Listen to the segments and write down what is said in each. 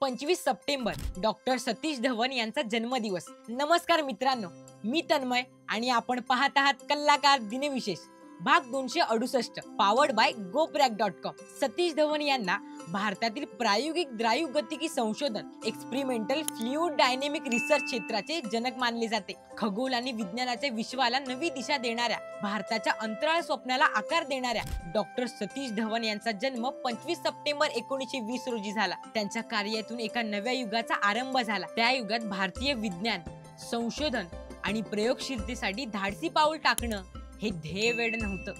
25 September doctor Satish Dhawan यांचा जन्मदिवस। नमस्कार मित्रांनो, मी तन्मय आणि आपण पाहत आहात कलाकार दिनविशेष भाग 268 powered by GoPrac.com। Satish Dhawan यांना भारतातील प्रायोगिक द्रायुगतिकी संशोधन एक्सपेरिमेंटल फ्लुइड डायनेमिक रिसर्च क्षेत्राचे जनक मानले जाते। खगोल आणि विज्ञानाच्या विश्वाला नवी दिशा देणाऱ्या, भारताच्या अंतराळ स्वप्नाला आकार देणाऱ्या डॉक्टर सतीश धवन यांचा जन्म 25 सप्टेंबर 1920 रोजी झाला। त्यांच्या कार्यातून एका नव्या युगाचा आरंभ झाला। त्या युगात भारतीय विज्ञान, संशोधन आणि प्रयोगशीलतेसाठी धाडसी पाऊल टाकणं हे ध्येय वेड नव्हतं,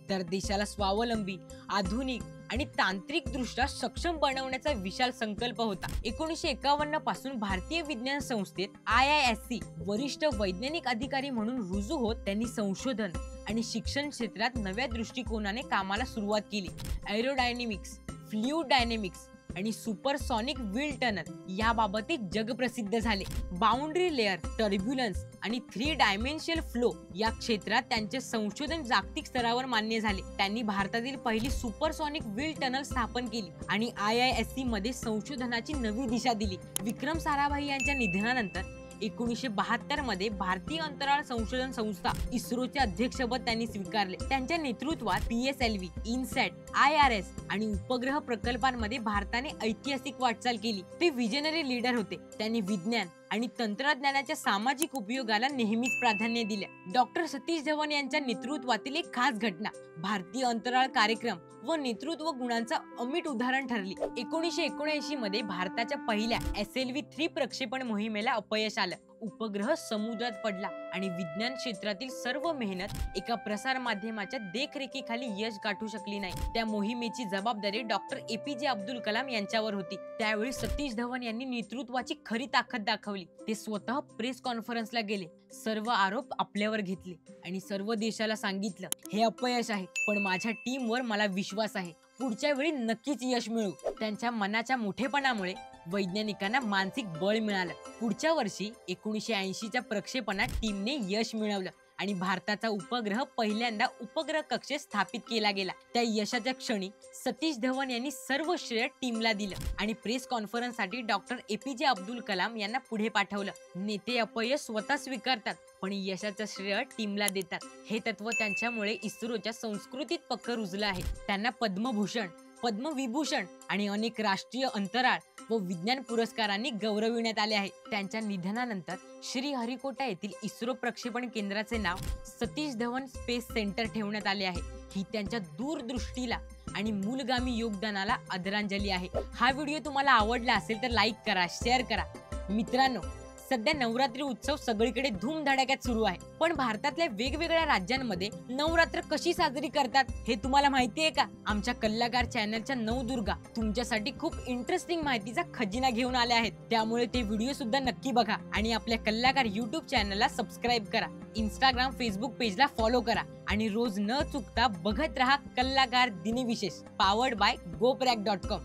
तर देशाला स्वावलंबी, आधुनिक आणि तांत्रिक दृष्ट्या सक्षम बनवण्याचा विशाल संकल्प होता। 1951 पासून भारतीय विज्ञान संस्थेत IISc वरिष्ठ वैज्ञानिक अधिकारी म्हणून रुजू होत त्यांनी संशोधन आणि शिक्षण क्षेत्रात नव्या दृष्टिकोनाने कामाला सुरुवात केली। एरोडायनेमिक्स, फ्लुइड डायनेमिक्स आणि सुपरसॉनिक व्हील टनल याबाबत ते जगप्रसिद्ध झाले। बाउंड्री लेअर, टर्ब्युलन्स आणि 3 डायमेन्शनल फ्लो या क्षेत्रात त्यांचे संशोधन जागतिक स्तरावर मान्य झाले। त्यांनी भारतातील पहिली सुपरसॉनिक व्हील टनल स्थापन केली आणि IISc मध्ये संशोधनाची नवी दिशा दिली। विक्रम साराभाई यांच्या निधनानंतर 1972 मध्ये भारतीय अंतराळ संशोधन संस्था इस्रोचे अध्यक्षपद त्यांनी स्वीकारले। त्यांच्या नेतृत्वात PSLV, INSAT, IRS आणि उपग्रह प्रकल्पांमध्ये भारताने ऐतिहासिक वाटचाल केली। ते विजनरी लीडर होते। त्यांनी विज्ञान आणि तंत्रज्ञानाच्या सामाजिक उपयोगाला नेहमीच प्राधान्य दिले। डॉक्टर सतीश धवन यांच्या नेतृत्वातील एक खास घटना भारतीय अंतराळ कार्यक्रम व नेतृत्व गुणांचा अमिट उदाहरण ठरली। 1979 मध्ये भारताच्या पहिल्या SLV-3 प्रक्षेपण मोहिमेला अपयश आलं। उपग्रह समुद्रात पडला आणि विज्ञान क्षेत्रातील सर्व मेहनत एका प्रसार माध्यमाच्या देखरेखीखाली यश गाठू शकली नाही। त्या मोहिमेची जबाबदारी डॉक्टर APJ अब्दुल कलाम यांच्यावर होती। त्यावेळी सतीश धवन यांनी नेतृत्वाची खरी ताकद दाखवली। ते स्वतः प्रेस कॉन्फरन्सला गेले, सर्व आरोप आपल्यावर घेतले आणि सर्व देशाला सांगितलं, हे अपयश आहे, पण माझ्या टीमवर मला विश्वास आहे, पुढच्या वेळी नक्कीच यश मिळू। त्यांच्या मनाच्या मोठेपणामुळे वैज्ञानिकांना मानसिक बळ मिळालं। पुढच्या वर्षी 1980च्या प्रक्षेपणात टीमने यश मिळवलं आणि भारताचा उपग्रह पहिल्यांदा उपग्रह कक्षेत स्थापित केला गेला। त्या यशाच्या क्षणी सतीश धवन यांनी सर्व श्रेय टीमला दिलं आणि प्रेस कॉन्फरन्ससाठी डॉक्टर APJ अब्दुल कलाम यांना पुढे पाठवलं। नेते अपयश स्वतः स्वीकारतात, पण यशाचं श्रेय टीमला देतात। हे तत्व त्यांच्यामुळे इस्रोच्या संस्कृतीत पक्क रुजलं आहे। त्यांना पद्मभूषण, पद्मविभूषण आणि अनेक राष्ट्रीय अंतराळ व विज्ञान पुरस्कारांनी गौरविण्यात आले आहे। त्यांच्या निधनानंतर श्रीहरिकोटा येथील इस्रो प्रक्षेपण केंद्राचे नाव सतीश धवन स्पेस सेंटर ठेवण्यात आले आहे। ही त्यांच्या दूरदृष्टीला आणि मूलगामी योगदानाला आदरांजली आहे। हा व्हिडिओ तुम्हाला आवडला असेल तर लाईक करा, शेअर करा। मित्रांनो, सध्या नवरात्री उत्सव सगळीकडे धूमधडाक्यात सुरू आहे, पण भारतातल्या वेगवेगळ्या राज्यांमध्ये नवरात्र कशी साजरी करतात हे तुम्हाला माहिती आहे का? आमच्या कलाकार चॅनलच्या नवदुर्गा तुमच्यासाठी खूप इंटरेस्टिंग माहितीचा खजिना घेऊन आल्या आहेत, त्यामुळे ते व्हिडिओ सुद्धा नक्की बघा आणि आपल्या कलाकार YouTube चॅनलला सबस्क्राईब करा। Instagram, Facebook पेजला फॉलो करा आणि रोज न चुकता बघत रहा कलाकार दिनविशेष पावर्ड बाय GoPrac.com।